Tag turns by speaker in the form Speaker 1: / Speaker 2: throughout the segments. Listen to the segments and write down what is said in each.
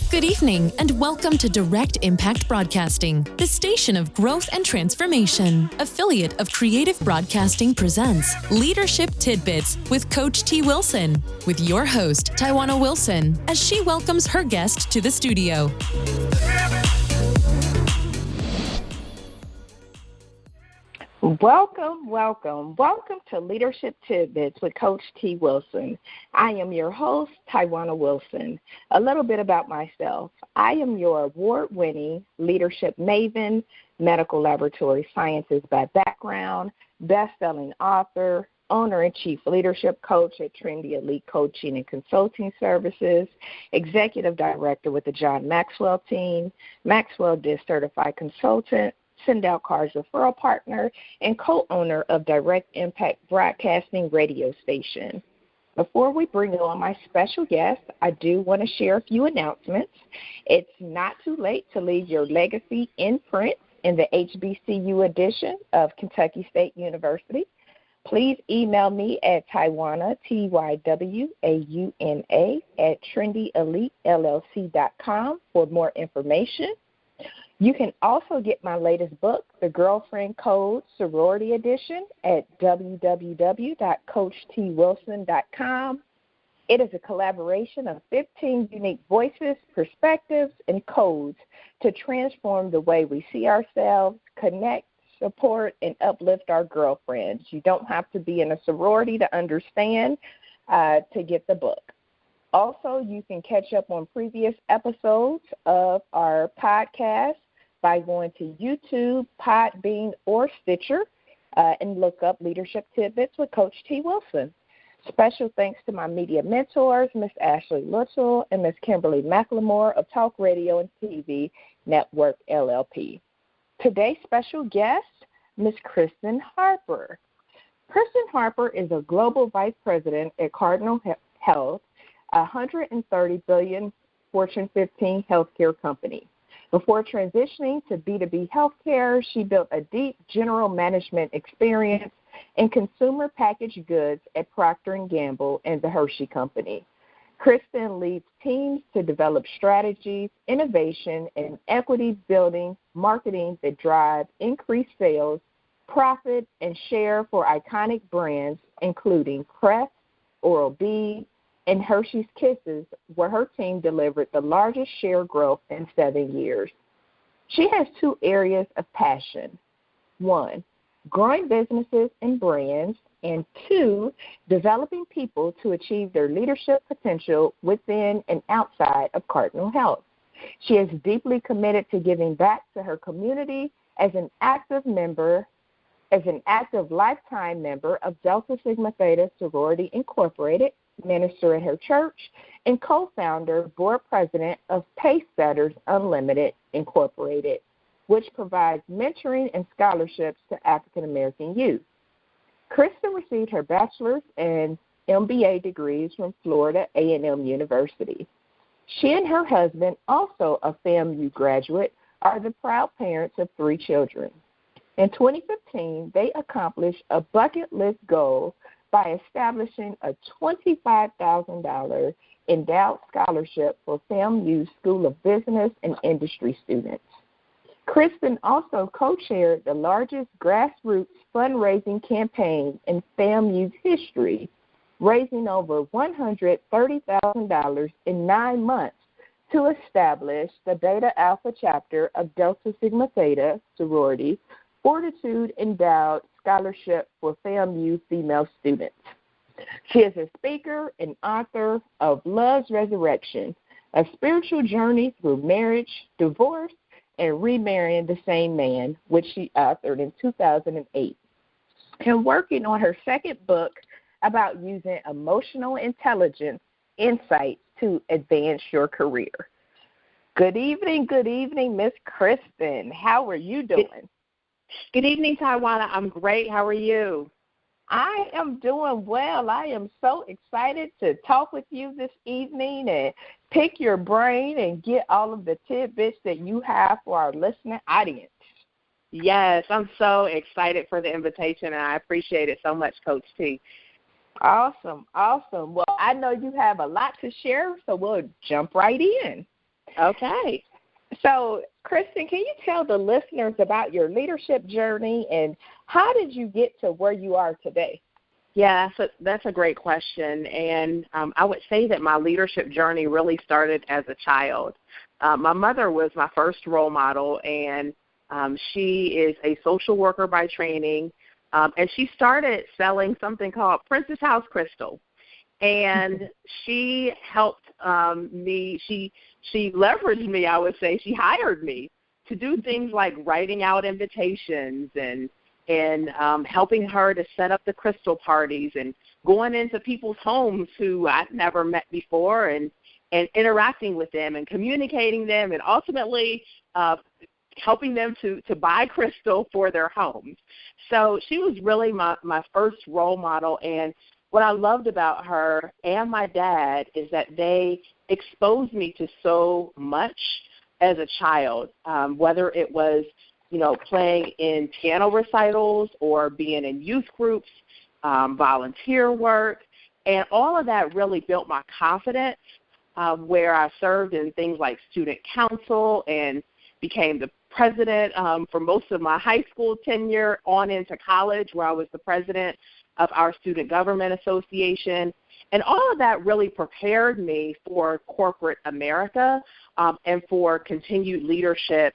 Speaker 1: Good evening, and welcome to Direct Impact Broadcasting, the station of growth and transformation. Affiliate of Creative Broadcasting presents Leadership Tidbits with Coach T. Wilson, with your host, Tywauna Wilson, as she welcomes her guest to the studio.
Speaker 2: Welcome to Leadership Tidbits with Coach T. Wilson. I am your host, Tywauna Wilson. A little bit about myself. I am your award-winning leadership maven, medical laboratory sciences by background, best-selling author, owner and chief leadership coach at Trinity Elite Coaching and Consulting Services, executive director with the John Maxwell team, Maxwell DIS certified consultant, Send Out Cards referral partner, and co-owner of Direct Impact Broadcasting radio station. Before we bring on my special guest, I do want to share a few announcements. It's not too late to leave your legacy imprint in the HBCU edition of Kentucky State University. Please email me at Tywauna, Tywauna, at TrinityEliteLLC.com for more information. You can also get my latest book, The Girlfriend Code Sorority Edition, at www.coachtwilson.com. It is a collaboration of 15 unique voices, perspectives, and codes to transform the way we see ourselves, connect, support, and uplift our girlfriends. You don't have to be in a sorority to understand to get the book. Also, you can catch up on previous episodes of our podcast by going to YouTube, Podbean, or Stitcher and look up Leadership Tidbits with Coach T. Wilson. Special thanks to my media mentors, Ms. Ashley Luttrell and Ms. Kimberly McLemore of Talk Radio and TV Network, LLP. Today's special guest, Ms. Kristin Harper. Kristin Harper is a global vice president at Cardinal Health, a $130 billion Fortune 15 healthcare company. Before transitioning to B2B healthcare, she built a deep general management experience in consumer packaged goods at Procter & Gamble and the Hershey Company. Kristin leads teams to develop strategies, innovation, and equity-building marketing that drive increased sales, profit, and share for iconic brands, including Crest, Oral-B, and Hershey's Kisses, where her team delivered the largest share growth in 7 years. She has two areas of passion. One, growing businesses and brands, and two, developing people to achieve their leadership potential within and outside of Cardinal Health. She is deeply committed to giving back to her community as an active lifetime member of Delta Sigma Theta Sorority Incorporated, minister at her church, and co-founder, board president of Pacesetters Unlimited, Incorporated, which provides mentoring and scholarships to African American youth. Kristin received her bachelor's and MBA degrees from Florida A&M University. She and her husband, also a FAMU graduate, are the proud parents of 3 children. In 2015, they accomplished a bucket list goal by establishing a $25,000 endowed scholarship for FAMU's School of Business and Industry students. Kristin also co-chaired the largest grassroots fundraising campaign in FAMU's history, raising over $130,000 in 9 months to establish the Beta Alpha chapter of Delta Sigma Theta sorority, Fortitude Endowed Scholarship for FAMU female students. She is a speaker and author of Love's Resurrection, a spiritual journey through marriage, divorce, and remarrying the same man, which she authored in 2008, and working on her second book about using emotional intelligence insights to advance your career. Good evening, Miss Kristin. How are you doing?
Speaker 3: Good evening, Tywauna. I'm great. How are you?
Speaker 2: I am doing well. I am so excited to talk with you this evening and pick your brain and get all of the tidbits that you have for our listening audience.
Speaker 3: Yes, I'm so excited for the invitation, and I appreciate it so much, Coach T.
Speaker 2: Awesome. Well, I know you have a lot to share, so we'll jump right in.
Speaker 3: Okay.
Speaker 2: So, Kristin, can you tell the listeners about your leadership journey and how did you get to where you are today?
Speaker 3: Yeah, that's a great question. And I would say that my leadership journey really started as a child. My mother was my first role model, and she is a social worker by training. And she started selling something called Princess House Crystal. And she helped me, she leveraged me, I would say. She hired me to do things like writing out invitations and helping her to set up the crystal parties and going into people's homes who I'd never met before and interacting with them and communicating them and ultimately helping them to buy crystal for their homes. So she was really my first role model, and what I loved about her and my dad is that they exposed me to so much as a child, whether it was, playing in piano recitals or being in youth groups, volunteer work, and all of that really built my confidence, where I served in things like student council and became the president for most of my high school tenure on into college, where I was the president of our Student Government Association. And all of that really prepared me for corporate America and for continued leadership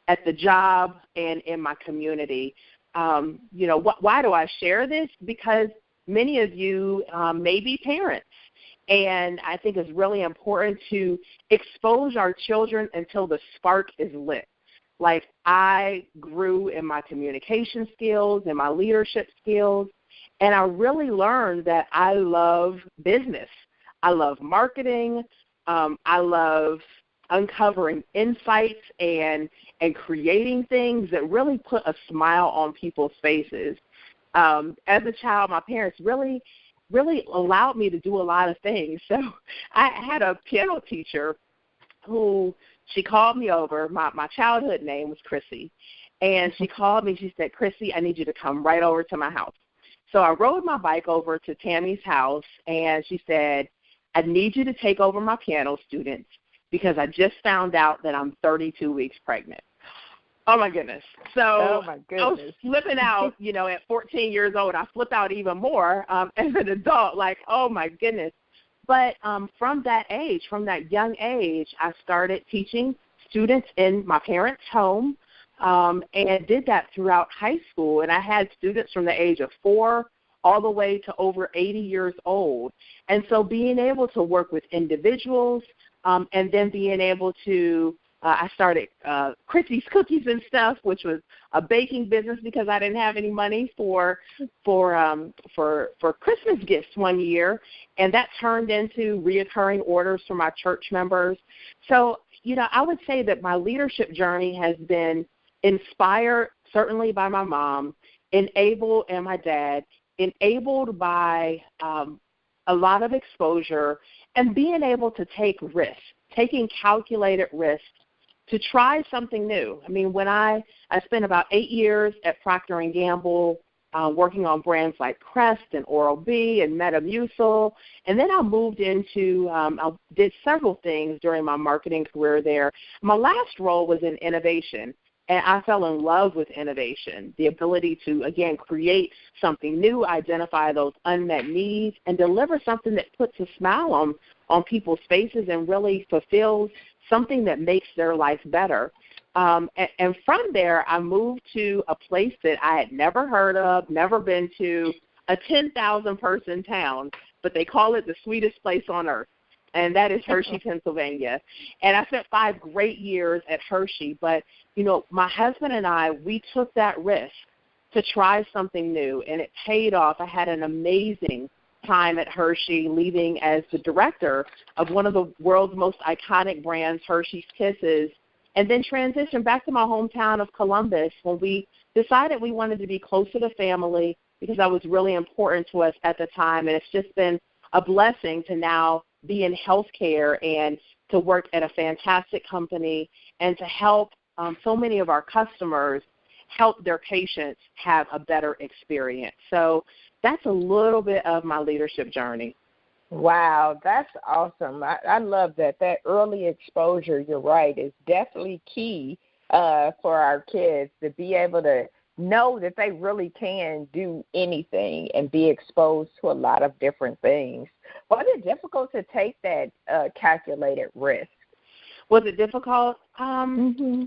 Speaker 3: at the job and in my community. Why do I share this? Because many of you may be parents, and I think it's really important to expose our children until the spark is lit. Like, I grew in my communication skills and my leadership skills, and I really learned that I love business. I love marketing. I love uncovering insights and creating things that really put a smile on people's faces. As a child, my parents really allowed me to do a lot of things. So I had a piano teacher who, she called me over. My childhood name was Chrissy. And she called me. She said, "Chrissy, I need you to come right over to my house." So I rode my bike over to Tammy's house, and she said, "I need you to take over my piano students because I just found out that I'm 32 weeks pregnant." Oh, my goodness. So I was flipping out, at 14 years old. I flipped out even more as an adult, like, oh, my goodness. But from that young age, I started teaching students in my parents' home and did that throughout high school. And I had students from the age of 4 all the way to over 80 years old. And so being able to work with individuals and then being able to I started Chrissy's Cookies and Stuff, which was a baking business because I didn't have any money for Christmas gifts one year, and that turned into reoccurring orders for my church members. So, I would say that my leadership journey has been inspired certainly by my mom, and my dad, enabled by a lot of exposure and being able to take risks, taking calculated risks to try something new. I mean, when I spent about 8 years at Procter & Gamble working on brands like Crest and Oral-B and Metamucil, and then I moved into, I did several things during my marketing career there. My last role was in innovation, and I fell in love with innovation, the ability to, again, create something new, identify those unmet needs, and deliver something that puts a smile on people's faces and really fulfills something that makes their life better. And from there, I moved to a place that I had never heard of, never been to, a 10,000-person town, but they call it the sweetest place on earth, and that is Hershey, Pennsylvania. And I spent 5 great years at Hershey, but, my husband and I, we took that risk to try something new, and it paid off. I had an amazing time at Hershey, leaving as the director of one of the world's most iconic brands, Hershey's Kisses, and then transitioned back to my hometown of Columbus when we decided we wanted to be closer to family because that was really important to us at the time. And it's just been a blessing to now be in healthcare and to work at a fantastic company and to help so many of our customers help their patients have a better experience. So that's a little bit of my leadership journey.
Speaker 2: Wow, that's awesome. I love that. That early exposure, you're right, is definitely key for our kids to be able to know that they really can do anything and be exposed to a lot of different things. Was it difficult to take that calculated risk?
Speaker 3: Was it difficult?
Speaker 2: Mm-hmm.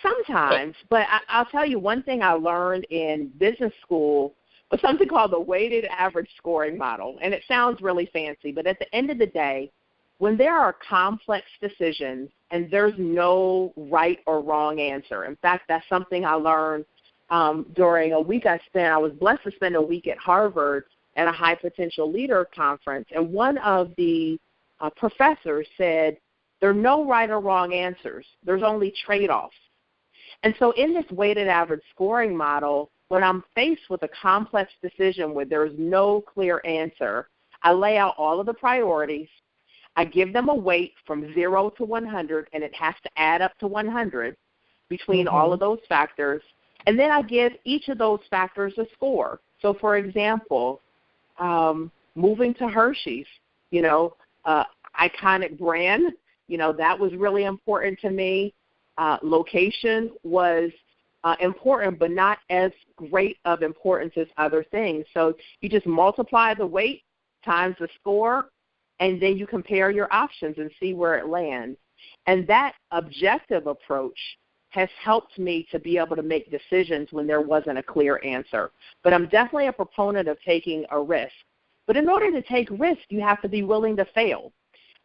Speaker 3: Sometimes, but I'll tell you one thing I learned in business school was something called the weighted average scoring model. And it sounds really fancy, but at the end of the day, when there are complex decisions and there's no right or wrong answer, in fact, that's something I learned during a week I was blessed to spend a week at Harvard at a high potential leader conference. And one of the professors said, there are no right or wrong answers. There's only trade-offs. And so in this weighted average scoring model, when I'm faced with a complex decision where there's no clear answer, I lay out all of the priorities. I give them a weight from 0 to 100, and it has to add up to 100 between all of those factors. And then I give each of those factors a score. So, for example, moving to Hershey's, iconic brand, that was really important to me. Location was important, but not as great of importance as other things. So you just multiply the weight times the score, and then you compare your options and see where it lands. And that objective approach has helped me to be able to make decisions when there wasn't a clear answer. But I'm definitely a proponent of taking a risk. But in order to take risk, you have to be willing to fail.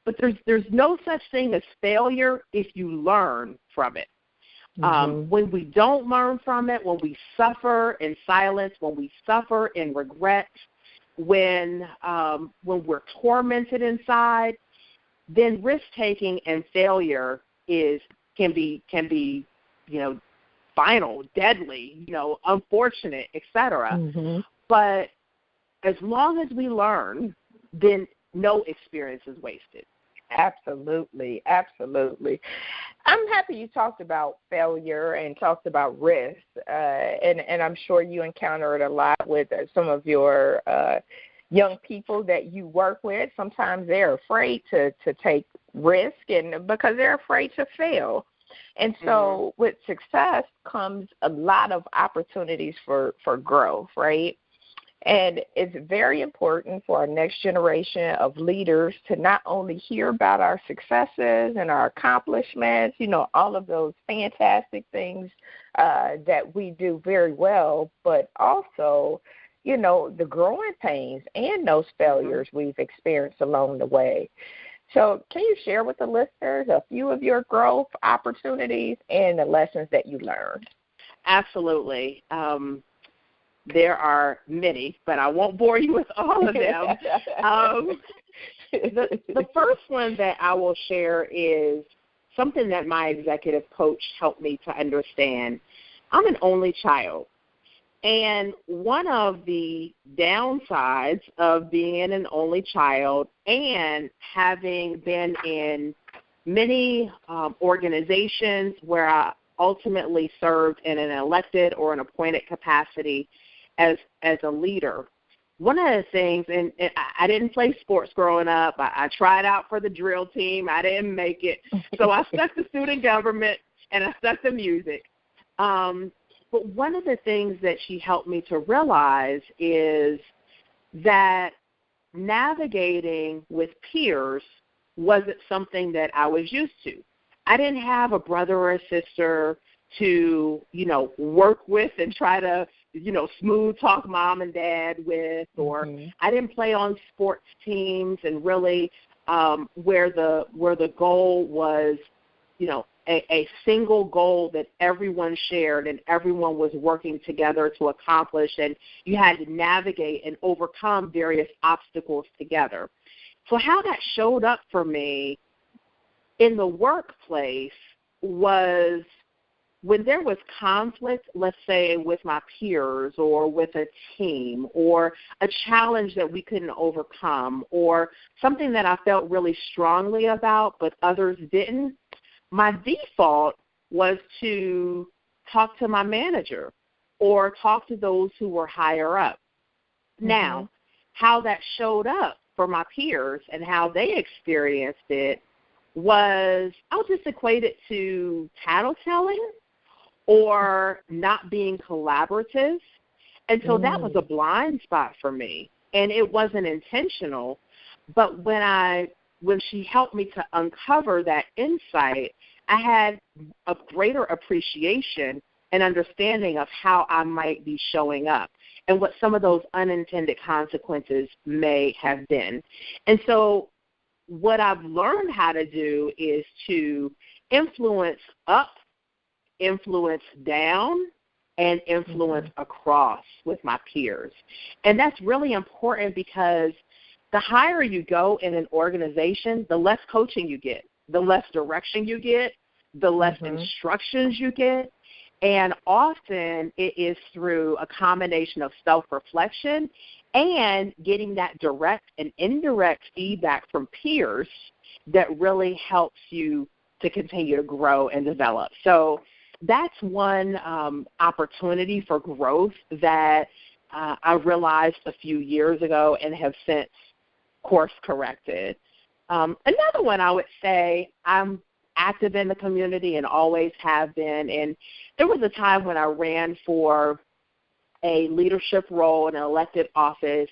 Speaker 3: But there's no such thing as failure if you learn from it. When we don't learn from it, when we suffer in silence, when we suffer in regret, when we're tormented inside, then risk-taking and failure can be final, deadly, unfortunate, etc. But as long as we learn, then no experience is wasted.
Speaker 2: Absolutely, absolutely. I'm happy you talked about failure and talked about risk, and I'm sure you encounter it a lot with some of your young people that you work with. Sometimes they're afraid to take risk, and because they're afraid to fail. And so with success comes a lot of opportunities for growth, right? And it's very important for our next generation of leaders to not only hear about our successes and our accomplishments, all of those fantastic things that we do very well, but also, the growing pains and those failures we've experienced along the way. So can you share with the listeners a few of your growth opportunities and the lessons that you learned?
Speaker 3: Absolutely. There are many, but I won't bore you with all of them. The first one that I will share is something that my executive coach helped me to understand. I'm an only child, and one of the downsides of being an only child and having been in many organizations where I ultimately served in an elected or an appointed capacity as a leader. One of the things, and I didn't play sports growing up. I tried out for the drill team. I didn't make it. So I stuck to student government, and I stuck to music. But one of the things that she helped me to realize is that navigating with peers wasn't something that I was used to. I didn't have a brother or a sister to, work with and try to, smooth talk mom and dad with, or I didn't play on sports teams and really where the goal was, a single goal that everyone shared and everyone was working together to accomplish, and you had to navigate and overcome various obstacles together. So how that showed up for me in the workplace was when there was conflict, let's say with my peers or with a team, or a challenge that we couldn't overcome, or something that I felt really strongly about but others didn't, my default was to talk to my manager or talk to those who were higher up. Now, how that showed up for my peers and how they experienced it was I'll just equate it to tattletelling or not being collaborative. And so that was a blind spot for me, and it wasn't intentional. But when she helped me to uncover that insight, I had a greater appreciation and understanding of how I might be showing up and what some of those unintended consequences may have been. And so what I've learned how to do is to influence up, influence down, and influence across with my peers. And that's really important because the higher you go in an organization, the less coaching you get, the less direction you get, the less instructions you get. And often it is through a combination of self-reflection and getting that direct and indirect feedback from peers that really helps you to continue to grow and develop. So that's one opportunity for growth that I realized a few years ago and have since course corrected. Another one I would say, I'm active in the community and always have been. And there was a time when I ran for a leadership role in an elected office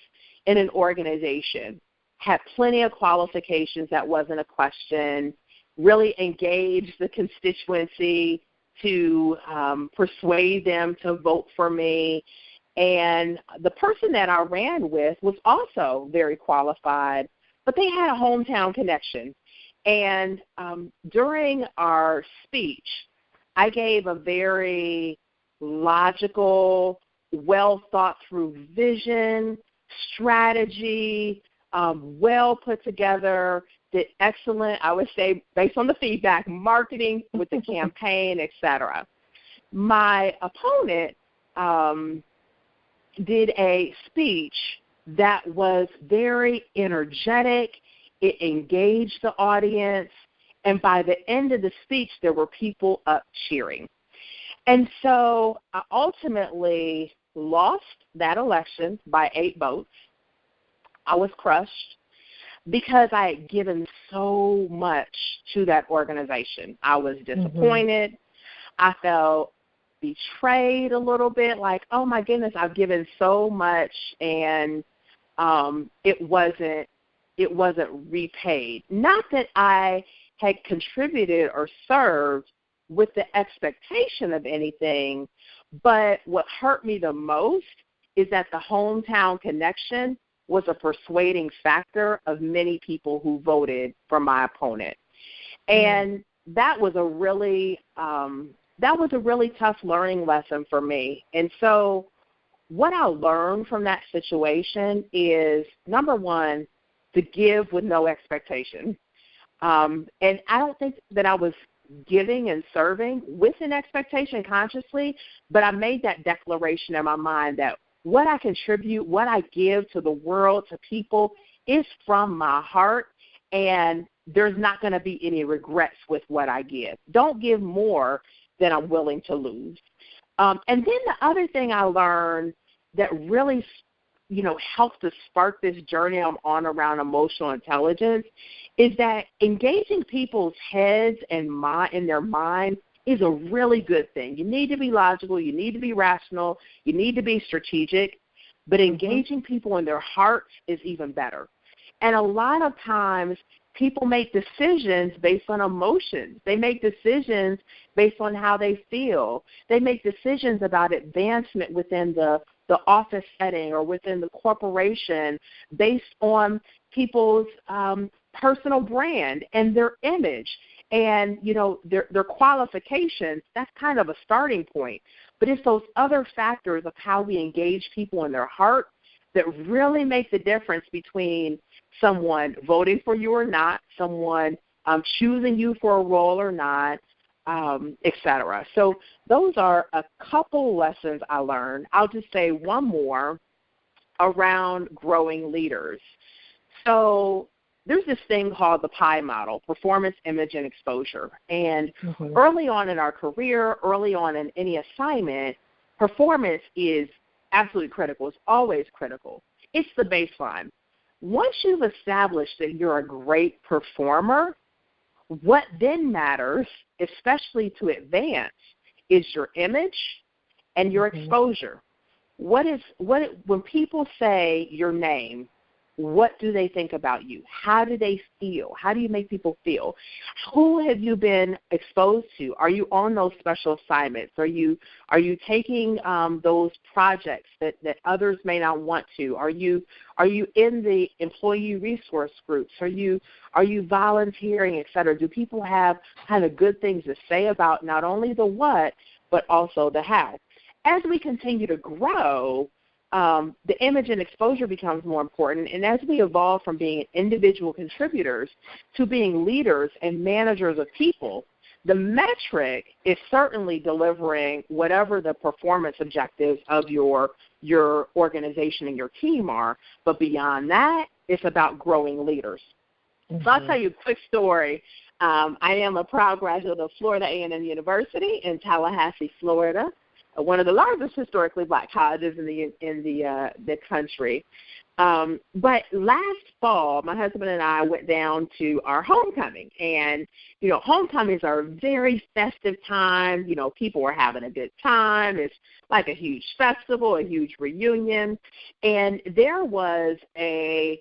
Speaker 3: in an organization, had plenty of qualifications, that wasn't a question, really engaged the constituency to persuade them to vote for me. And the person that I ran with was also very qualified, but they had a hometown connection. And during our speech, I gave a very logical, well-thought-through vision, strategy, well put together, did excellent, I would say, based on the feedback, marketing with the campaign, et cetera. My opponent did a speech that was very energetic. It engaged the audience, and by the end of the speech, there were people up cheering. And so I ultimately lost that election by 8 votes. I was crushed because I had given so much to that organization. I was disappointed. I felt betrayed a little bit, like, oh my goodness, I've given so much, and it wasn't repaid. Not that I had contributed or served with the expectation of anything, but what hurt me the most is that the hometown connection was a persuading factor of many people who voted for my opponent. And that was a really tough learning lesson for me. And so what I learned from that situation is, number one, to give with no expectation. And I don't think that I was giving and serving with an expectation consciously, but I made that declaration in my mind that what I contribute, what I give to the world, to people, is from my heart, and there's not going to be any regrets with what I give. Don't give more than I'm willing to lose. And then the other thing I learned that really, helped to spark this journey I'm on around emotional intelligence is that engaging people's heads and in their mind is a really good thing. You need to be logical. You need to be rational. You need to be strategic. But engaging people in their hearts is even better. And a lot of times people make decisions based on emotions. They make decisions based on how they feel. They make decisions about advancement within the office setting or within the corporation based on people's personal brand and their image and, their qualifications. That's kind of a starting point. But it's those other factors of how we engage people in their heart that really make the difference between someone voting for you or not, someone choosing you for a role or not, et cetera. So those are a couple lessons I learned. I'll just say one more around growing leaders. So there's this thing called the PI model, performance, image, and exposure. And early on in our career, early on in any assignment, performance is absolutely critical. It's always critical. It's the baseline. once you've established that you're a great performer, what then matters, especially to advance, is your image and your exposure. When people say your name, what do they think about you? How do they feel? How do you make people feel? Who have you been exposed to? Are you on those special assignments? Are you taking those projects that others may not want to? Are you in the employee resource groups? Are you volunteering, et cetera? Do people have kind of good things to say about not only the what, but also the how? As we continue to grow, the image and exposure becomes more important, and as we evolve from being individual contributors to being leaders and managers of people, the metric is certainly delivering whatever the performance objectives of your organization and your team are, but beyond that, it's about growing leaders. So I'll tell you a quick story. I am a proud graduate of Florida A&M University in Tallahassee, Florida, one of the largest historically black colleges in the country. But last fall, my husband and I went down to our homecoming. And, homecomings are a very festive time. People were having a good time. It's like a huge festival, a huge reunion. And there was a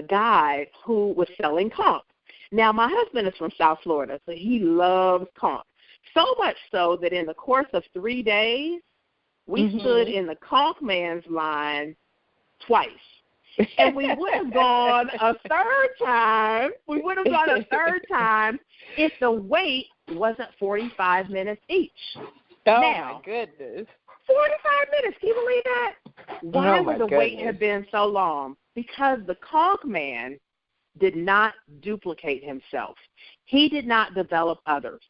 Speaker 3: guy who was selling conch. Now, my husband is from South Florida, so he loves conch. So much so that in the course of 3 days, we stood in the conch man's line twice. And we would have gone a third time. If the wait wasn't 45 minutes each.
Speaker 2: Oh,
Speaker 3: now,
Speaker 2: my goodness.
Speaker 3: 45 minutes. Can you believe that? Why would the wait have been so long? Because the conch man did not duplicate himself. He did not develop others.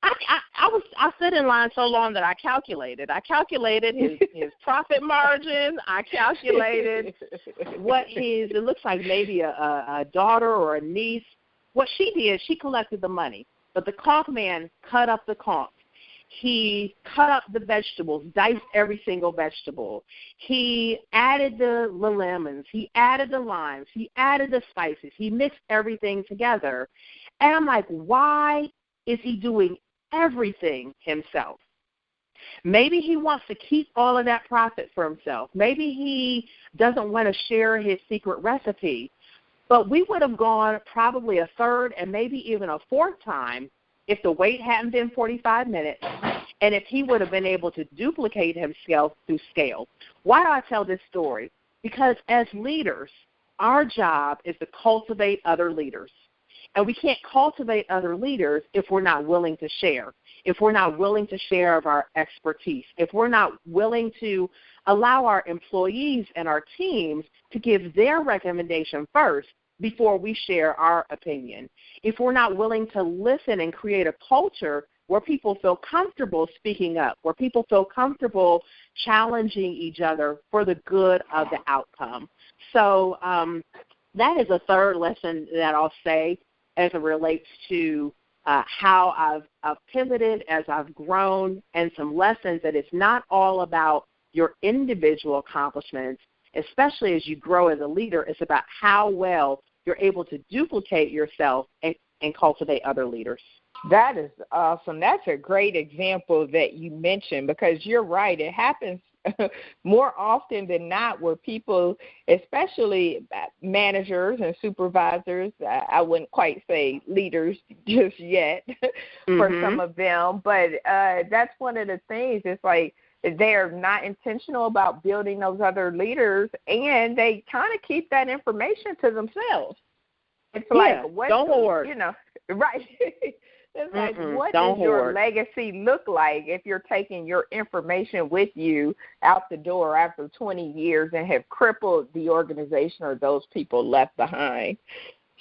Speaker 3: I stood in line so long that I calculated. His profit margin. I calculated it looks like maybe a daughter or a niece. What she did, she collected the money. But the conch man cut up the conch. He cut up the vegetables, diced every single vegetable. He added the lemons. He added the limes. He added the spices. He mixed everything together. And I'm like, why is he doing everything himself? Maybe he wants to keep all of that profit for himself. Maybe he doesn't want to share his secret recipe. But we would have gone probably a third and maybe even a fourth time if the wait hadn't been 45 minutes and if he would have been able to duplicate himself through scale. Why do I tell this story? Because as leaders, our job is to cultivate other leaders. And we can't cultivate other leaders if we're not willing to share, if we're not willing to share of our expertise, if we're not willing to allow our employees and our teams to give their recommendation first before we share our opinion, if we're not willing to listen and create a culture where people feel comfortable speaking up, where people feel comfortable challenging each other for the good of the outcome. So that is a third lesson that I'll say as it relates to how I've pivoted as I've grown, and some lessons that it's not all about your individual accomplishments, especially as you grow as a leader. It's about how well you're able to duplicate yourself and cultivate other leaders.
Speaker 2: That is awesome. That's a great example that you mentioned, because you're right. It happens more often than not where people, especially managers and supervisors, I wouldn't quite say leaders just yet for some of them, but that's one of the things. It's like they're not intentional about building those other leaders, and they kind of keep that information to themselves. It's like, what
Speaker 3: don't hoard.
Speaker 2: Right. It's like, what does your legacy look like if you're taking your information with you out the door after 20 years and have crippled the organization or those people left behind?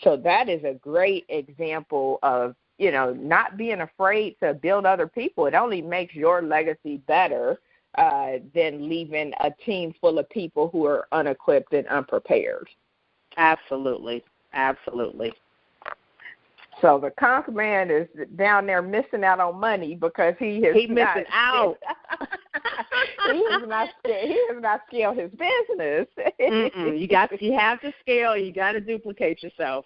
Speaker 2: So that is a great example of, not being afraid to build other people. It only makes your legacy better than leaving a team full of people who are unequipped and unprepared.
Speaker 3: Absolutely. Absolutely.
Speaker 2: So the conch man is down there missing out on money because he's
Speaker 3: missing out.
Speaker 2: He has not scaled his business.
Speaker 3: You have to scale. You got to duplicate yourself.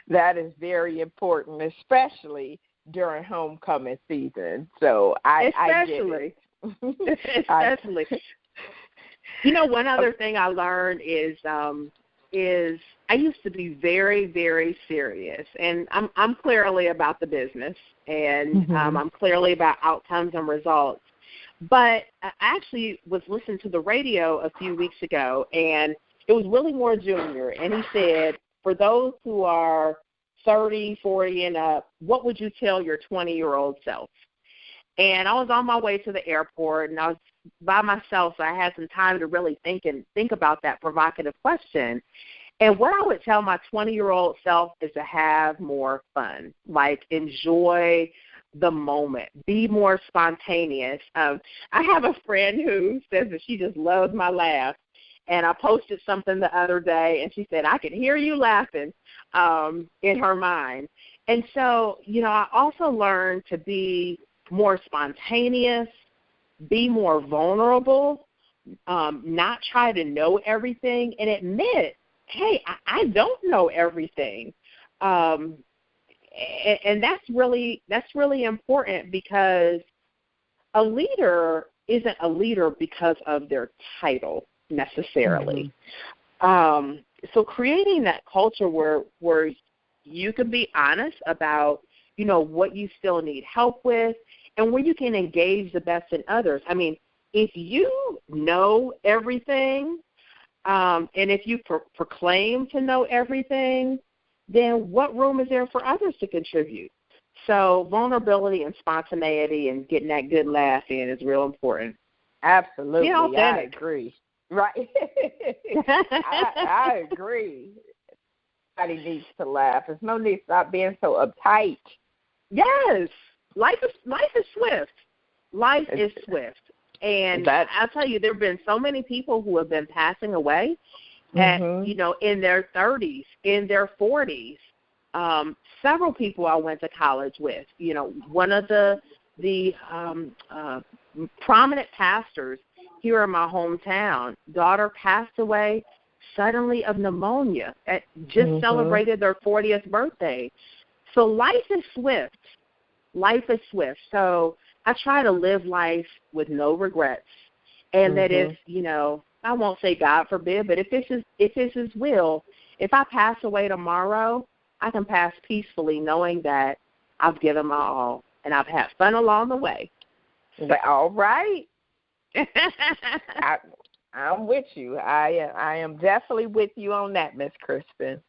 Speaker 2: That is very important, especially during homecoming season. So I get it.
Speaker 3: Especially. You know, one other thing I learned is I used to be very, very serious, and I'm clearly about the business, and I'm clearly about outcomes and results. But I actually was listening to the radio a few weeks ago, and it was Willie Moore Jr., and he said, for those who are 30, 40 and up, what would you tell your 20-year-old self? And I was on my way to the airport, and I was by myself, so I had some time to really think about that provocative question. And what I would tell my 20-year-old self is to have more fun, like enjoy the moment, be more spontaneous. I have a friend who says that she just loves my laugh. And I posted something the other day, and she said, I could hear you laughing in her mind. And so, you know, I also learned to be more spontaneous, be more vulnerable, not try to know everything, and admit, hey, I don't know everything. And that's really important, because a leader isn't a leader because of their title necessarily. So creating that culture where you can be honest about, you know, what you still need help with, and where you can engage the best in others. I mean, if you know everything, and if you proclaim to know everything, then what room is there for others to contribute? So vulnerability and spontaneity and getting that good laugh in is real important.
Speaker 2: Absolutely, I agree. Right. I agree. Everybody needs to laugh. There's no need to stop being so uptight.
Speaker 3: Yes. Life is swift. Life is swift. And I'll tell you, there have been so many people who have been passing away at, you know, in their 30s, in their 40s. Several people I went to college with. You know, one of the prominent pastors here in my hometown, daughter passed away suddenly of pneumonia, just celebrated their 40th birthday. So life is swift. Life is swift. So I try to live life with no regrets. And that if, you know, I won't say God forbid, but if it's his will, if I pass away tomorrow, I can pass peacefully knowing that I've given my all and I've had fun along the way.
Speaker 2: All right. I'm with you. I am definitely with you on that, Miss Kristin.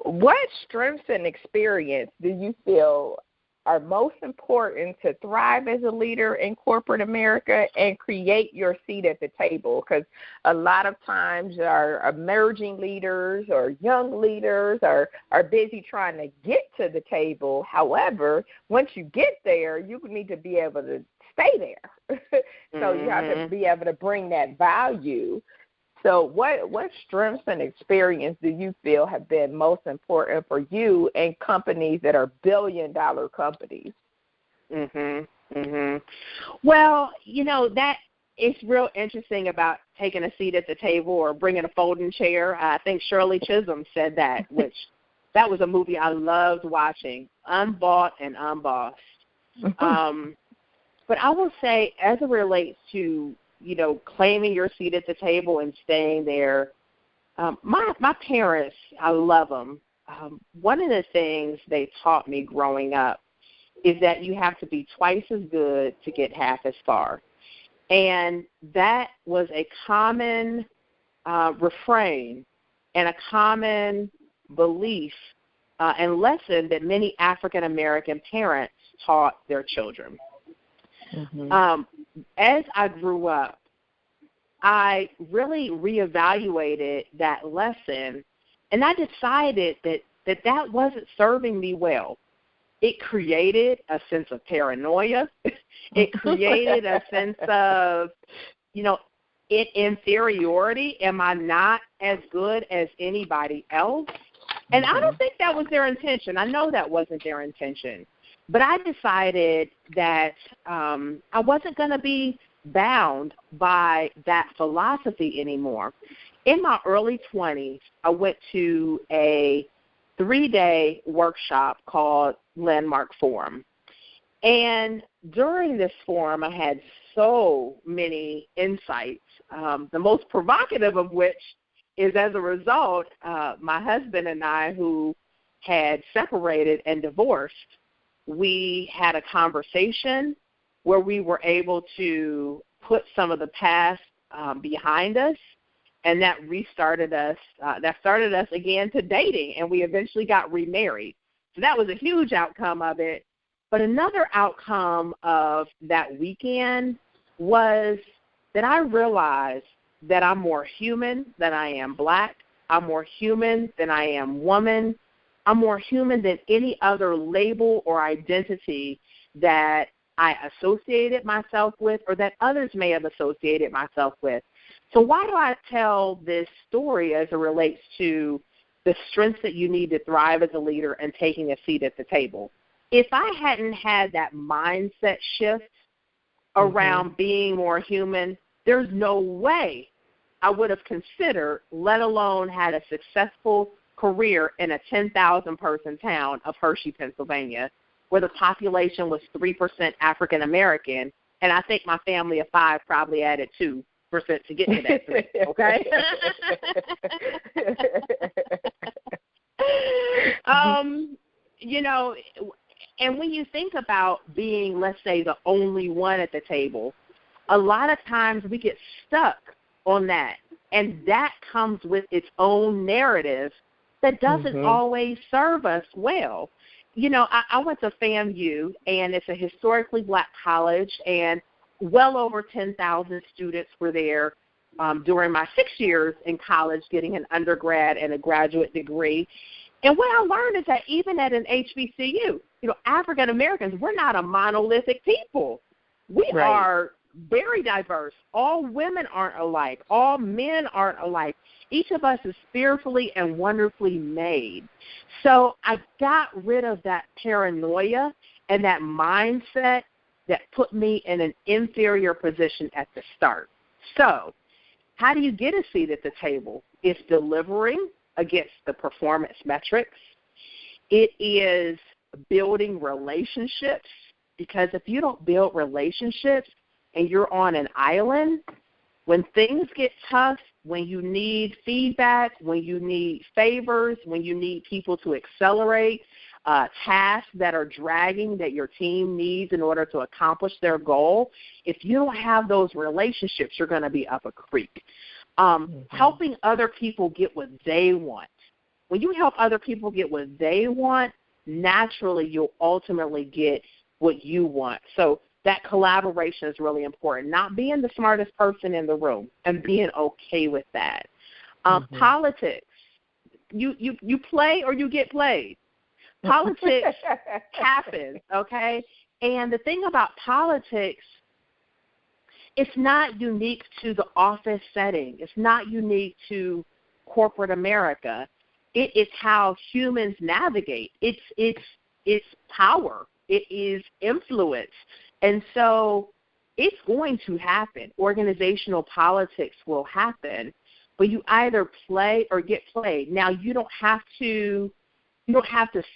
Speaker 2: What strengths and experience do you feel are most important to thrive as a leader in corporate America and create your seat at the table? Because a lot of times our emerging leaders or young leaders are busy trying to get to the table. However, once you get there, you need to be able to stay there. So you have to be able to bring that value. So what strengths and experience do you feel have been most important for you in companies that are billion-dollar companies?
Speaker 3: Well, you know, that is real interesting about taking a seat at the table or bringing a folding chair. I think Shirley Chisholm said that, which that was a movie I loved watching, Unbought and Unbossed. But I will say, as it relates to, you know, claiming your seat at the table and staying there, my parents, I love them. One of the things they taught me growing up is that you have to be twice as good to get half as far. And that was a common refrain and a common belief and lesson that many African-American parents taught their children. As I grew up, I really reevaluated that lesson, and I decided that wasn't serving me well. It created a sense of paranoia. It created a sense of, you know, inferiority. Am I not as good as anybody else? And I don't think that was their intention. I know that wasn't their intention. But I decided that I wasn't going to be bound by that philosophy anymore. In my early 20s, I went to a 3-day workshop called Landmark Forum. And during this forum, I had so many insights, the most provocative of which is, as a result, my husband and I, who had separated and divorced, we had a conversation where we were able to put some of the past behind us, and that restarted us. That started us again to dating, and we eventually got remarried. So that was a huge outcome of it. But another outcome of that weekend was that I realized that I'm more human than I am black. I'm more human than I am woman. I'm more human than any other label or identity that I associated myself with or that others may have associated myself with. So why do I tell this story as it relates to the strengths that you need to thrive as a leader and taking a seat at the table? If I hadn't had that mindset shift around being more human, there's no way I would have considered, let alone had a successful career in a 10,000-person town of Hershey, Pennsylvania, where the population was 3% African American, and I think my family of 5 probably added 2% to get to that 3, okay? You know, and when you think about being, let's say, the only one at the table, a lot of times we get stuck on that, and that comes with its own narrative that doesn't always serve us well. You know, I went to FAMU, and it's a historically black college, and well over 10,000 students were there during my 6 years in college getting an undergrad and a graduate degree. And what I learned is that even at an HBCU, you know, African Americans, we're not a monolithic people. We are very diverse. All women aren't alike. All men aren't alike. Each of us is fearfully and wonderfully made. So I got rid of that paranoia and that mindset that put me in an inferior position at the start. So how do you get a seat at the table? It's delivering against the performance metrics. It is building relationships, because if you don't build relationships and you're on an island, when things get tough, when you need feedback, when you need favors, when you need people to accelerate tasks that are dragging that your team needs in order to accomplish their goal, if you don't have those relationships, you're going to be up a creek. Helping other people get what they want. When you help other people get what they want, naturally you'll ultimately get what you want. So that collaboration is really important, not being the smartest person in the room and being okay with that. Politics, you play or you get played. Politics happens, okay? And the thing about politics, it's not unique to the office setting. It's not unique to corporate America. It is how humans navigate. It's power. It is influence. And so it's going to happen. Organizational politics will happen, but you either play or get played. Now, you don't have to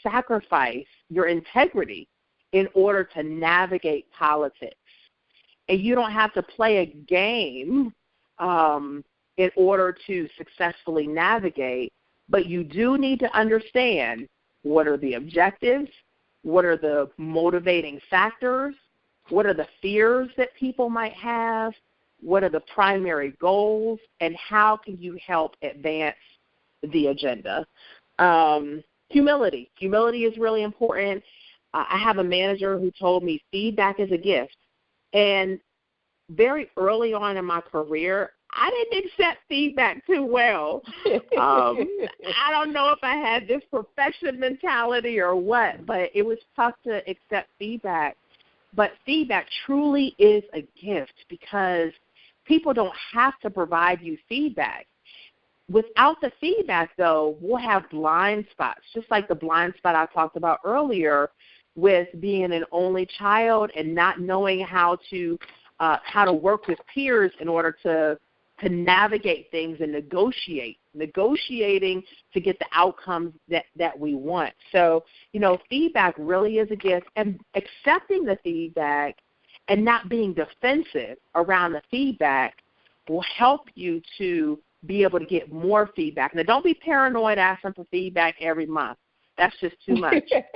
Speaker 3: sacrifice your integrity in order to navigate politics. And you don't have to play a game in order to successfully navigate, but you do need to understand what are the objectives, what are the motivating factors, what are the fears that people might have, what are the primary goals, and how can you help advance the agenda. Humility. Humility is really important. I have a manager who told me feedback is a gift. And very early on in my career, I didn't accept feedback too well. I don't know if I had this perfection mentality or what, but it was tough to accept feedback. But feedback truly is a gift, because people don't have to provide you feedback. Without the feedback, though, we'll have blind spots, just like the blind spot I talked about earlier. with being an only child and not knowing how to work with peers in order to navigate things and negotiating to get the outcomes that we want. So, feedback really is a gift, and accepting the feedback and not being defensive around the feedback will help you to be able to get more feedback. Now, don't be paranoid asking for feedback every month. That's just too much. But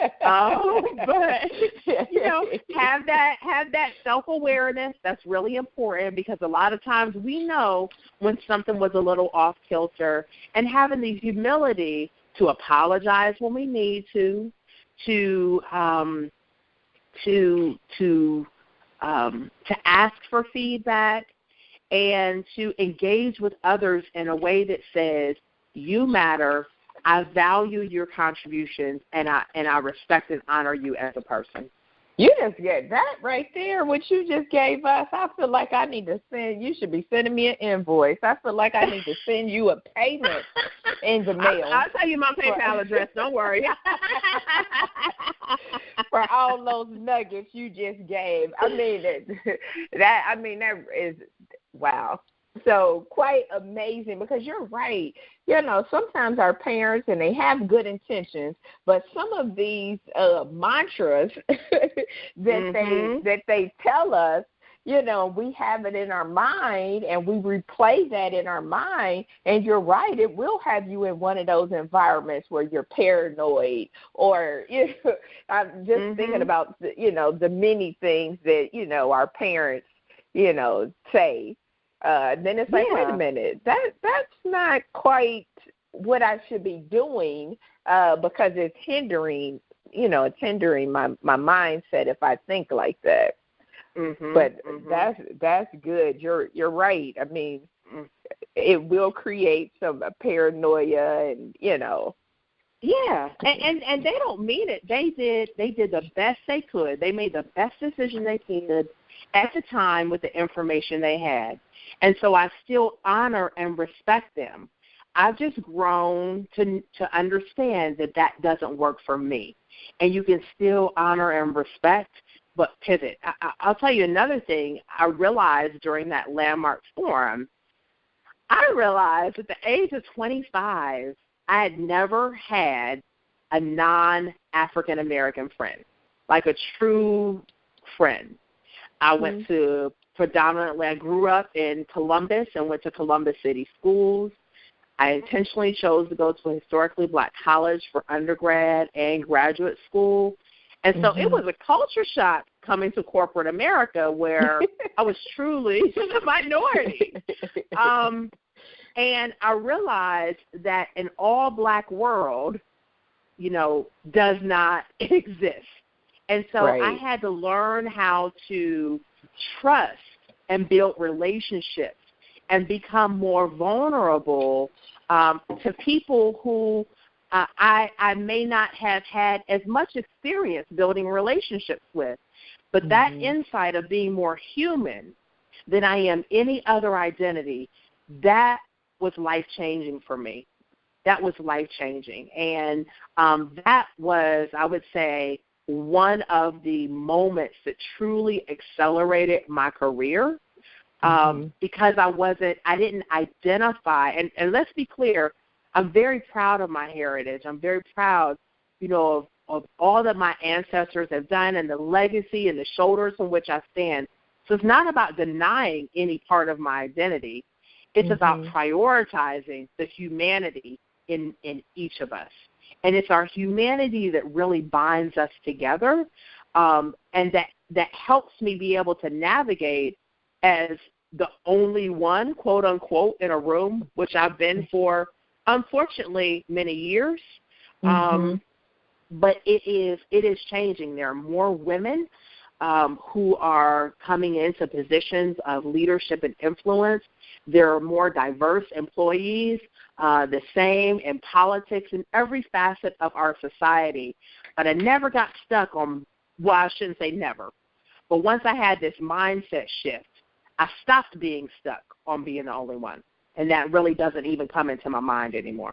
Speaker 3: have that self-awareness. That's really important, because a lot of times we know when something was a little off kilter, and having the humility to apologize when we need to ask for feedback, and to engage with others in a way that says, you matter, I value your contributions, and I respect and honor you as a person.
Speaker 2: You just get that right there, what you just gave us. I feel like I need to you should be sending me an invoice. I feel like I need to send you a payment in the mail.
Speaker 3: I'll tell you my PayPal address, don't worry.
Speaker 2: For all those nuggets you just gave. I mean, that is, wow. So quite amazing, because you're right. Sometimes our parents, and they have good intentions, but some of these mantras that they tell us, we have it in our mind, and we replay that in our mind. And you're right, it will have you in one of those environments where you're paranoid, or I'm just thinking about the many things that our parents say. Then it's like, wait a minute, that's not quite what I should be doing, because it's hindering my mindset if I think like that. But that's good. You're right. I mean, it will create some paranoia, and
Speaker 3: Yeah, and they don't mean it. They did the best they could. They made the best decision they could at the time with the information they had. And so I still honor and respect them. I've just grown to understand that doesn't work for me. And you can still honor and respect, but pivot. I'll tell you another thing I realized during that landmark forum. I realized at the age of 25, I had never had a non-African-American friend, like a true friend. I went to I grew up in Columbus and went to Columbus City schools. I intentionally chose to go to a historically black college for undergrad and graduate school. And so it was a culture shock coming to corporate America, where I was truly a minority. And I realized that an all-black world, does not exist. And so I had to learn how to trust and build relationships and become more vulnerable to people who I may not have had as much experience building relationships with. But that insight of being more human than I am any other identity, that was life-changing for me. That was life-changing. And that was, I would say, one of the moments that truly accelerated my career, because I didn't identify, and let's be clear, I'm very proud of my heritage. I'm very proud, of all that my ancestors have done and the legacy and the shoulders on which I stand. So it's not about denying any part of my identity. It's about prioritizing the humanity in each of us. And it's our humanity that really binds us together, and that helps me be able to navigate as the only one, quote unquote, in a room, which I've been for, unfortunately, many years. But it is changing. There are more women who are coming into positions of leadership and influence. There are more diverse employees, the same in politics and every facet of our society. But I never got stuck on, well, I shouldn't say never, but once I had this mindset shift, I stopped being stuck on being the only one. And that really doesn't even come into my mind anymore.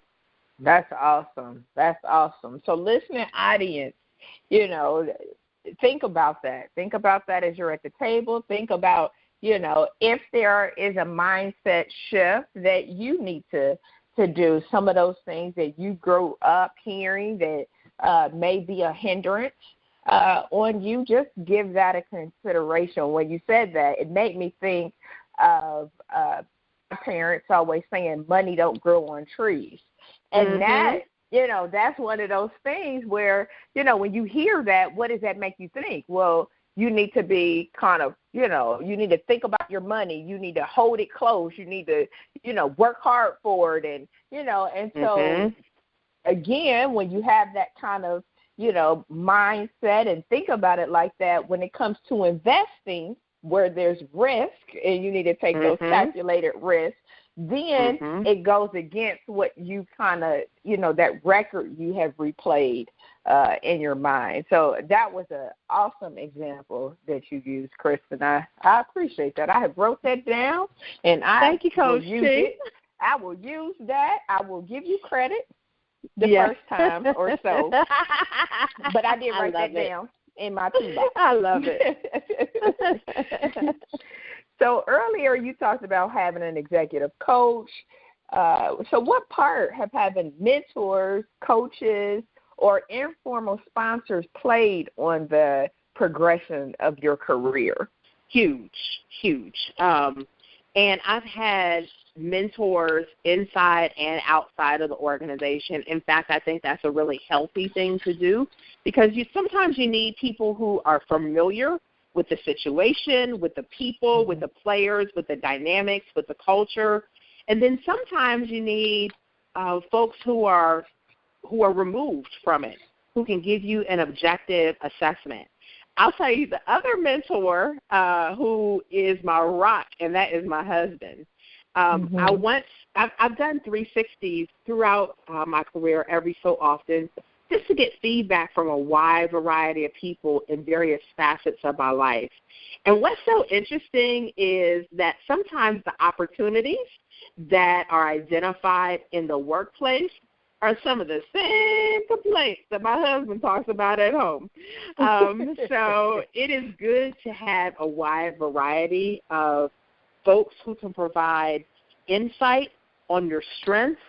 Speaker 2: That's awesome. That's awesome. So listening audience, think about that. Think about that as you're at the table. Think about, if there is a mindset shift that you need to do, some of those things that you grew up hearing that may be a hindrance on you, just give that a consideration. When you said that, it made me think of parents always saying money don't grow on trees. And that, that's one of those things where, when you hear that, what does that make you think? Well, you need to be kind of, you need to think about your money. You need to hold it close. You need to, work hard for it. And, and so, again, when you have that kind of, mindset and think about it like that, when it comes to investing where there's risk and you need to take those calculated risks, then it goes against what you kind of, that record you have replayed in your mind. So that was an awesome example that you used, Kristin. I appreciate that. I have wrote that down, and
Speaker 3: thank you, Coach T.
Speaker 2: I will use that. I will give you credit the first time or so. But I did write that down in my toolbox.
Speaker 3: I love it.
Speaker 2: So earlier you talked about having an executive coach. So what part have having mentors, coaches, or informal sponsors played on the progression of your career?
Speaker 3: Huge. And I've had mentors inside and outside of the organization. In fact, I think that's a really healthy thing to do, because sometimes you need people who are familiar with the situation, with the people, with the players, with the dynamics, with the culture. And then sometimes you need folks who are removed from it, who can give you an objective assessment. I'll tell you the other mentor who is my rock, and that is my husband. I've done 360s throughout my career every so often, just to get feedback from a wide variety of people in various facets of my life. And what's so interesting is that sometimes the opportunities that are identified in the workplace are some of the same complaints that my husband talks about at home. So it is good to have a wide variety of folks who can provide insight on your strengths.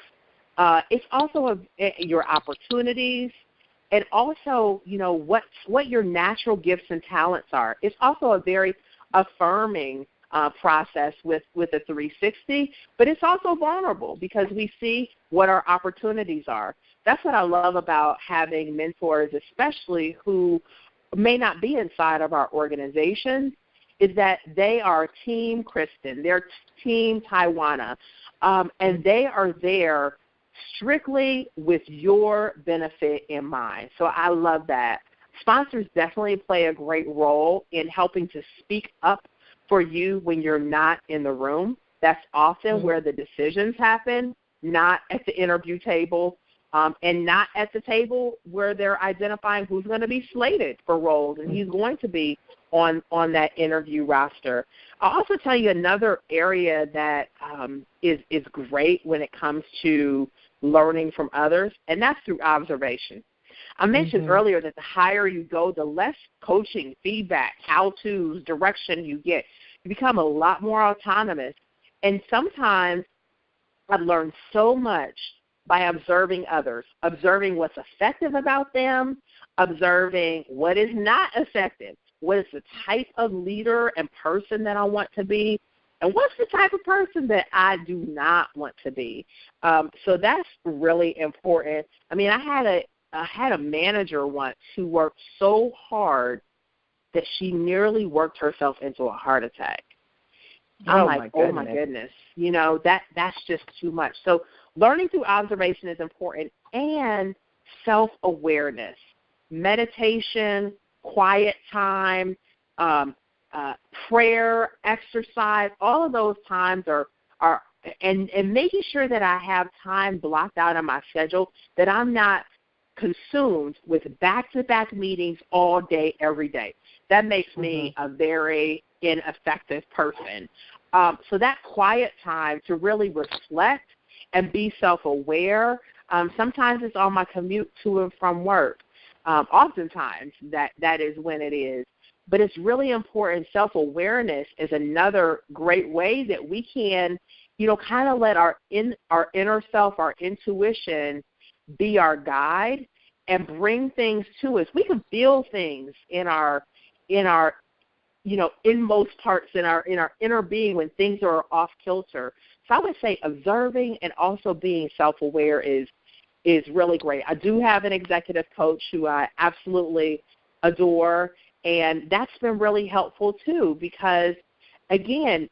Speaker 3: It's also your opportunities, and also, what your natural gifts and talents are. It's also a very affirming process with a 360, but it's also vulnerable because we see what our opportunities are. That's what I love about having mentors, especially who may not be inside of our organization, is that they are Team Kristin, they're Team Tywauna, and they are there strictly with your benefit in mind. So I love that. Sponsors definitely play a great role in helping to speak up for you when you're not in the room. That's often where the decisions happen, not at the interview table, and not at the table where they're identifying who's going to be slated for roles and he's going to be on that interview roster. I'll also tell you another area that is great when it comes to learning from others, and that's through observation. I mentioned earlier that the higher you go, the less coaching, feedback, how-tos, direction you get. You become a lot more autonomous. And sometimes I've learned so much by observing others, observing what's effective about them, observing what is not effective, what is the type of leader and person that I want to be, and what's the type of person that I do not want to be. So that's really important. I mean, I had a manager once who worked so hard that she nearly worked herself into a heart attack. I'm like, oh my goodness, that's just too much. So learning through observation is important, and self-awareness, meditation, quiet time, prayer, exercise, all of those times are and making sure that I have time blocked out on my schedule, that I'm not consumed with back-to-back meetings all day, every day. That makes me a very ineffective person. So that quiet time to really reflect and be self-aware, sometimes it's on my commute to and from work. Oftentimes that is when it is. But it's really important. Self-awareness is another great way that we can, kind of let our inner self, our intuition, be our guide and bring things to us. We can feel things in our inmost parts, in our inner being when things are off kilter. So I would say observing and also being self-aware is really great. I do have an executive coach who I absolutely adore, and that's been really helpful too because, again,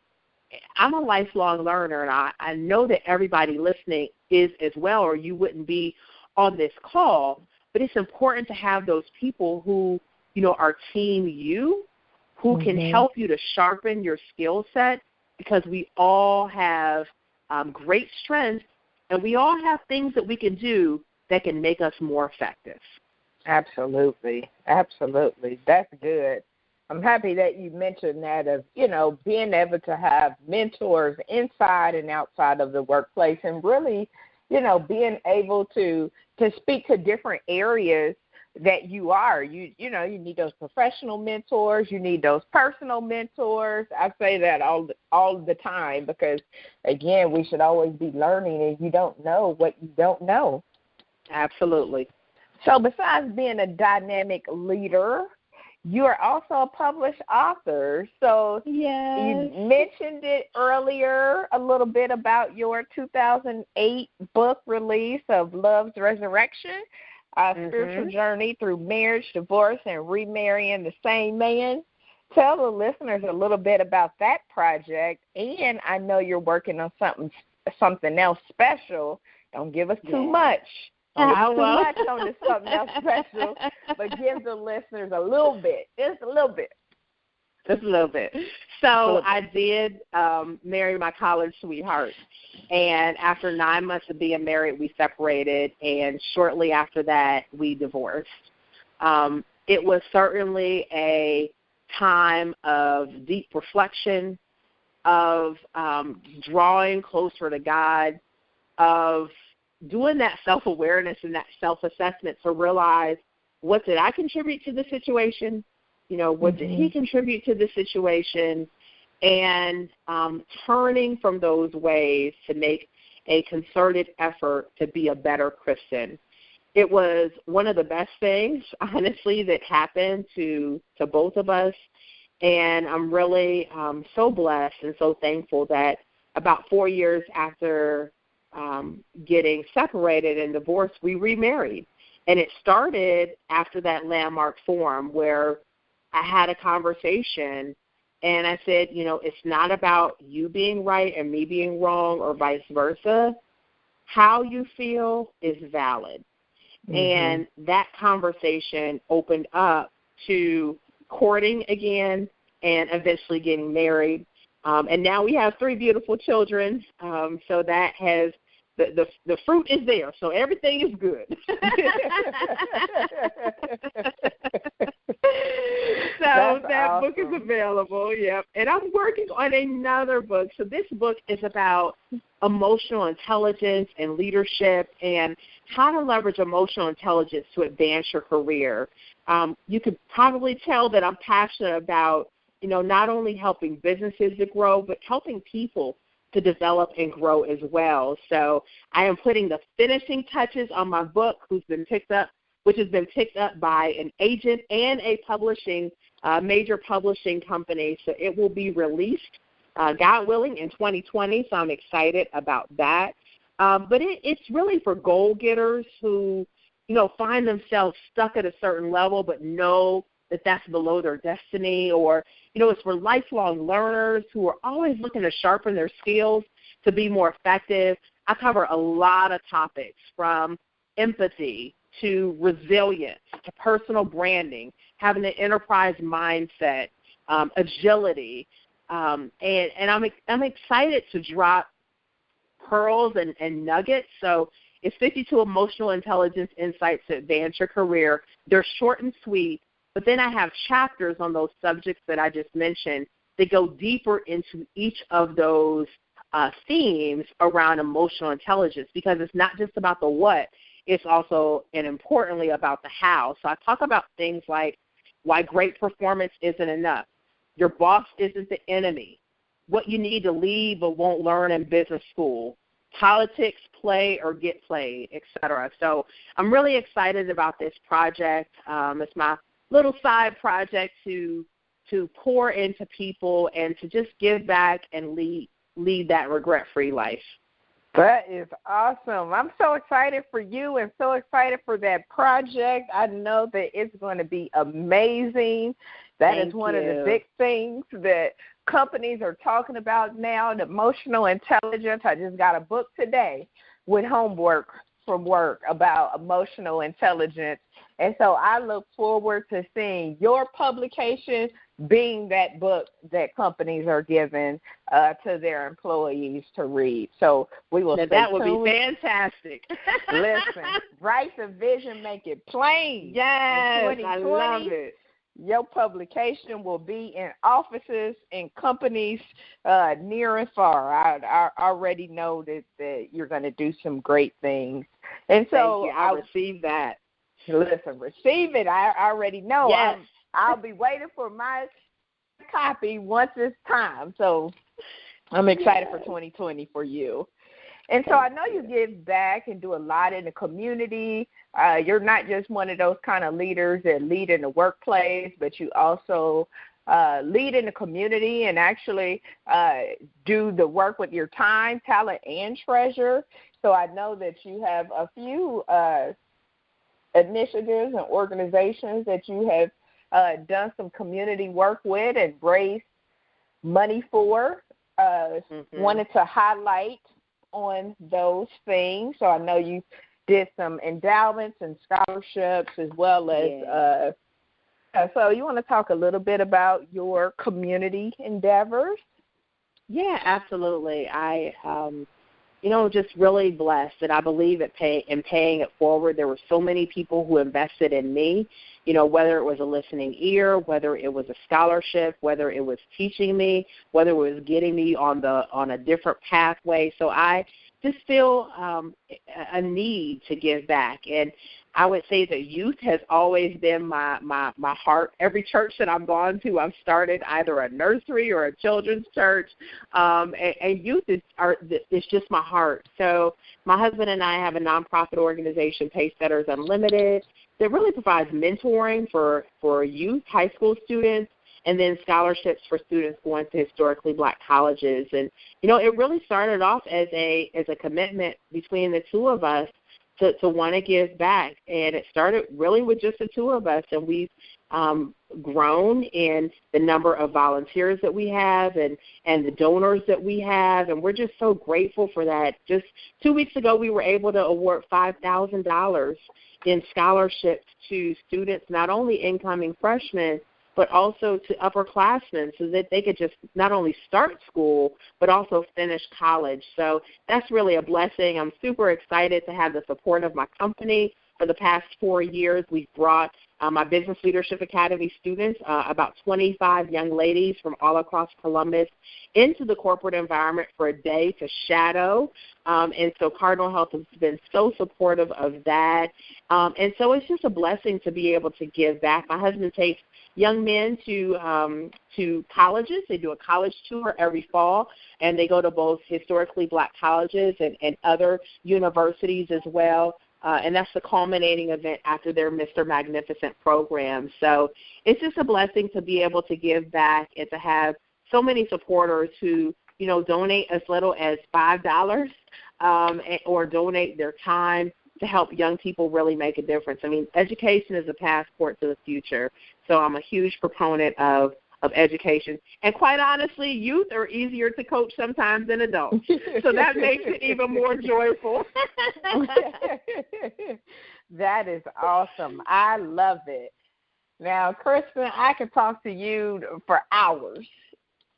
Speaker 3: I'm a lifelong learner, and I know that everybody listening is as well, or you wouldn't be on this call. But it's important to have those people who, are team you, who can help you to sharpen your skill set, because we all have great strengths, and we all have things that we can do that can make us more effective.
Speaker 2: Absolutely. Absolutely. That's good. I'm happy that you mentioned that of, being able to have mentors inside and outside of the workplace, and really, being able to speak to different areas that you are. You need those professional mentors. You need those personal mentors. I say that all the time because, again, we should always be learning, and you don't know what you don't know.
Speaker 3: Absolutely.
Speaker 2: So besides being a dynamic leader, you are also a published author. So
Speaker 3: yes.
Speaker 2: You mentioned it earlier a little bit about your 2008 book release of Love's Resurrection, Spiritual Journey Through Marriage, Divorce, and Remarrying the Same Man. Tell the listeners a little bit about that project, and I know you're working on something else special. Don't give us too much. Too much on this something else special, but give the listeners a little bit, just a little bit.
Speaker 3: Just a little bit. So I did marry my college sweetheart, and after 9 months of being married, we separated, and shortly after that, we divorced. It was certainly a time of deep reflection, of drawing closer to God, of doing that self-awareness and that self-assessment to realize, what did I contribute to the situation? What did he contribute to the situation? And turning from those ways to make a concerted effort to be a better Kristin. It was one of the best things, honestly, that happened to both of us. And I'm really so blessed and so thankful that about 4 years after getting separated and divorced, we remarried. And it started after that landmark forum where I had a conversation and I said, it's not about you being right and me being wrong or vice versa. How you feel is valid. And that conversation opened up to courting again and eventually getting married. And now we have 3 beautiful children. So that has the fruit is there, so everything is good. So that book is available, yep. And I'm working on another book. So this book is about emotional intelligence and leadership and how to leverage emotional intelligence to advance your career. You could probably tell that I'm passionate about, not only helping businesses to grow, but helping people to develop and grow as well. So I am putting the finishing touches on my book, which has been picked up by an agent and a major publishing company. So it will be released, God willing, in 2020. So I'm excited about that. But it's really for goal getters who, find themselves stuck at a certain level but know that that's below their destiny, or, it's for lifelong learners who are always looking to sharpen their skills to be more effective. I cover a lot of topics, from empathy to resilience to personal branding, having an enterprise mindset, agility, and I'm excited to drop pearls and nuggets. So it's 52 emotional intelligence insights to advance your career. They're short and sweet. But then I have chapters on those subjects that I just mentioned that go deeper into each of those themes around emotional intelligence, because it's not just about the what, it's also and importantly about the how. So I talk about things like why great performance isn't enough. Your boss isn't the enemy. What you need to leave but won't learn in business school. Politics, play or get played, etc. So I'm really excited about this project. It's my little side project to pour into people and to just give back and lead that regret-free life.
Speaker 2: That is awesome. I'm so excited for you and so excited for that project. I know that it's going to be amazing. That is one of the big things that companies are talking about now, the emotional intelligence. I just got a book today with homework from work about emotional intelligence. And so I look forward to seeing your publication being that book that companies are giving to their employees to read. So we will stay tuned.
Speaker 3: That would be fantastic.
Speaker 2: Listen, write the vision, make it plain.
Speaker 3: Yes, I love it.
Speaker 2: Your publication will be in offices and companies near and far. I already know that you're going to do some great things. And so
Speaker 3: I'll receive that.
Speaker 2: Listen, receive it. I already know.
Speaker 3: Yes.
Speaker 2: I'll be waiting for my copy once it's time. So I'm excited for 2020 for you. And so I know you give back and do a lot in the community. You're not just one of those kind of leaders that lead in the workplace, but you also lead in the community and actually do the work with your time, talent, and treasure. So I know that you have a few initiatives and organizations that you have done some community work with and raised money for. Wanted to highlight on those things. So I know you did some endowments and scholarships as well as so you want to talk a little bit about your community endeavors?
Speaker 3: Yeah, absolutely. I just really blessed, and I believe in paying it forward. There were so many people who invested in me, whether it was a listening ear, whether it was a scholarship, whether it was teaching me, whether it was getting me on a different pathway. So I just feel a need to give back. And I would say that youth has always been my heart. Every church that I've gone to, I've started either a nursery or a children's church, and youth is just my heart. So my husband and I have a nonprofit organization, Pacesetters Unlimited, that really provides mentoring for youth, high school students, and then scholarships for students going to historically black colleges. And, it really started off as a commitment between the two of us to want to give back. And it started really with just the two of us, and we've grown in the number of volunteers that we have and the donors that we have, and we're just so grateful for that. Just 2 weeks ago, we were able to award $5,000 in scholarships to students, not only incoming freshmen, but also to upperclassmen so that they could just not only start school, but also finish college. So that's really a blessing. I'm super excited to have the support of my company. For the past 4 years, we've brought my Business Leadership Academy students, about 25 young ladies from all across Columbus, into the corporate environment for a day to shadow. And so Cardinal Health has been so supportive of that. And so it's just a blessing to be able to give back. My husband takes young men to colleges. They do a college tour every fall, and they go to both historically black colleges and other universities as well. And that's the culminating event after their Mr. Magnificent program. So it's just a blessing to be able to give back and to have so many supporters who, donate as little as $5 or donate their time to help young people really make a difference. I mean, education is a passport to the future. So I'm a huge proponent of education. And quite honestly, youth are easier to coach sometimes than adults. So that makes it even more joyful.
Speaker 2: That is awesome. I love it. Now, Kristin, I could talk to you for hours.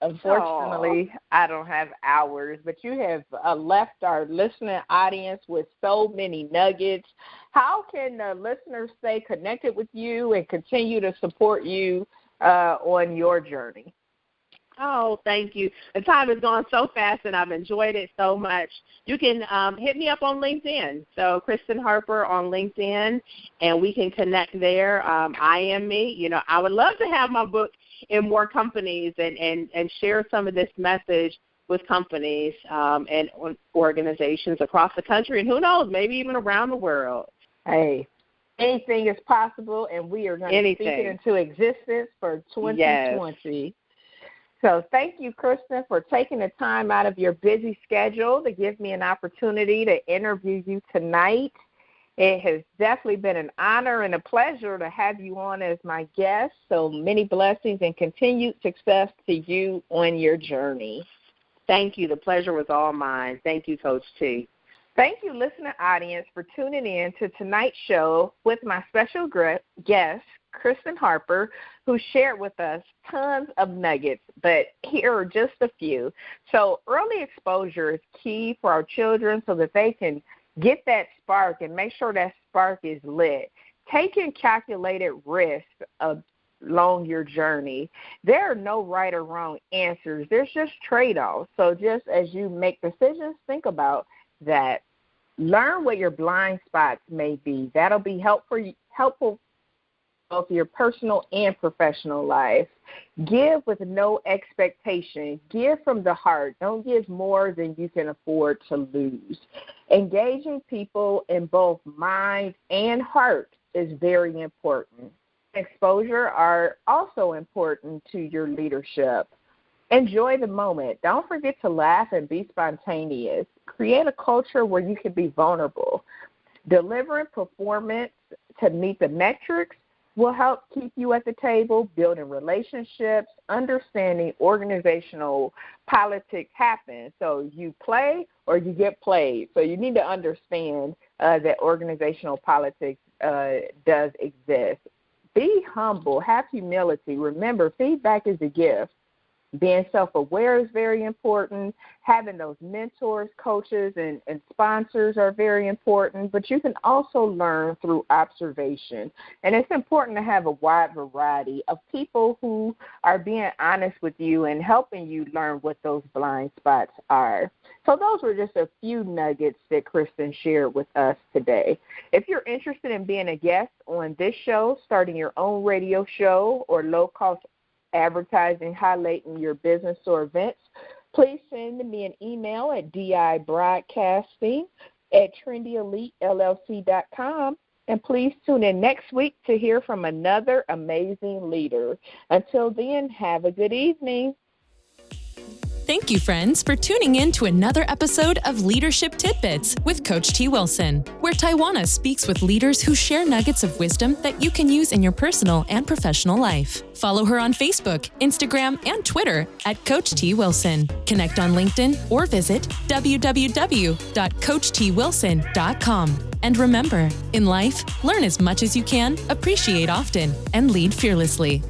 Speaker 2: Unfortunately, I don't have hours, but you have left our listening audience with so many nuggets. How can the listeners stay connected with you and continue to support you on your journey?
Speaker 3: Oh, thank you. The time has gone so fast, and I've enjoyed it so much. You can hit me up on LinkedIn. So Kristin Harper on LinkedIn, and we can connect there. I am me. You know, I would love to have my book in more companies and share some of this message with companies and organizations across the country, and who knows, maybe even around the world.
Speaker 2: Hey, anything is possible, and we are going to speak it into existence for 2020. Yes. So thank you, Kristin, for taking the time out of your busy schedule to give me an opportunity to interview you tonight. It has definitely been an honor and a pleasure to have you on as my guest. So many blessings and continued success to you on your journey.
Speaker 3: Thank you. The pleasure was all mine. Thank you, Coach T.
Speaker 2: Thank you, listener audience, for tuning in to tonight's show with my special guest, Kristin Harper, who shared with us tons of nuggets, but here are just a few. So early exposure is key for our children so that they can get that spark and make sure that spark is lit. Taking calculated risks along your journey. There are no right or wrong answers. There's just trade-offs. So just as you make decisions, think about that. Learn what your blind spots may be. That'll be helpful both your personal and professional life. Give with no expectation. Give from the heart. Don't give more than you can afford to lose. Engaging people in both mind and heart is very important. Exposure are also important to your leadership. Enjoy the moment. Don't forget to laugh and be spontaneous. Create a culture where you can be vulnerable. Delivering performance to meet the metrics will help keep you at the table. Building relationships, understanding organizational politics happen. So you play or you get played. So you need to understand that organizational politics does exist. Be humble. Have humility. Remember, feedback is a gift. Being self-aware is very important. Having those mentors, coaches, and sponsors are very important. But you can also learn through observation. And it's important to have a wide variety of people who are being honest with you and helping you learn what those blind spots are. So those were just a few nuggets that Kristin shared with us today. If you're interested in being a guest on this show, starting your own radio show, or low-cost advertising highlighting your business or events, please send me an email at dibroadcasting@trendyelitellc.com. And please tune in next week to hear from another amazing leader. Until then, have a good evening.
Speaker 1: Thank you, friends, for tuning in to another episode of Leadership Tidbits with Coach T. Wilson, where Tywauna speaks with leaders who share nuggets of wisdom that you can use in your personal and professional life. Follow her on Facebook, Instagram, and Twitter at Coach T. Wilson. Connect on LinkedIn or visit www.coachtwilson.com. And remember, in life, learn as much as you can, appreciate often, and lead fearlessly.